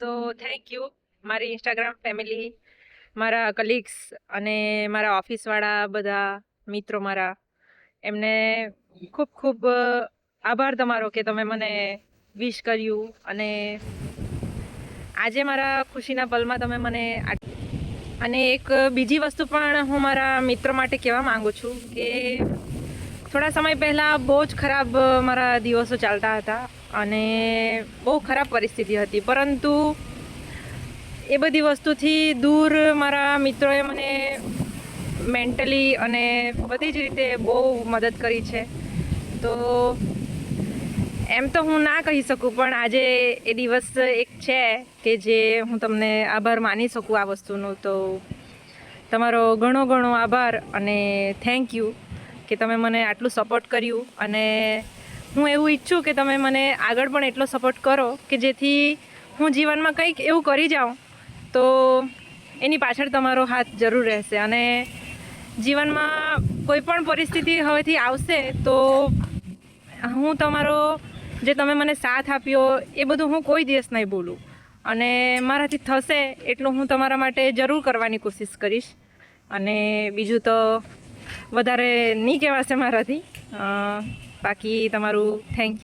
તો thank you મારી Instagram family, મારા કલીગ્સ અને મારા ઓફિસવાળા બધા મિત્રો મારા, એમને ખૂબ ખૂબ આભાર તમારો કે તમે મને વિશ કર્યું. અને આજે મારા ખુશીના પલમાં તમે મને અને એક બીજી વસ્તુ પણ હું મારા મિત્ર માટે કહેવા માંગુ છું કે થોડા સમય પહેલાં બહુ જ ખરાબ મારા દિવસો ચાલતા હતા અને બહુ ખરાબ પરિસ્થિતિ હતી, પરંતુ એ બધી વસ્તુથી દૂર મારા મિત્રોએ મને મેન્ટલી અને બધી જ રીતે બહુ મદદ કરી છે. તો એમ તો હું ના કહી શકું, પણ આજે એ દિવસ એક છે કે જે હું તમને આભાર માની શકું આ વસ્તુનો. તો તમારો ઘણો ઘણો આભાર અને થેન્ક યુ કે તમે મને આટલું સપોર્ટ કર્યું. અને હું એવું ઈચ્છું કે તમે મને આગળ પણ એટલો સપોર્ટ કરો કે જેથી હું જીવનમાં કંઈક એવું કરી જાઉં તો એની પાછળ તમારો હાથ જરૂર રહેશે. અને જીવનમાં કોઈ પણ પરિસ્થિતિ હવેથી આવશે તો હું તમારો જે તમે મને સાથ આપ્યો એ બધું હું કોઈ દિવસ નહીં ભૂલું. અને મારાથી થશે એટલું હું તમારા માટે જરૂર કરવાની કોશિશ કરીશ. અને બીજું તો વધારે નહીં કહેવાશે મારાથી. બાકી તમારું થેન્ક યુ.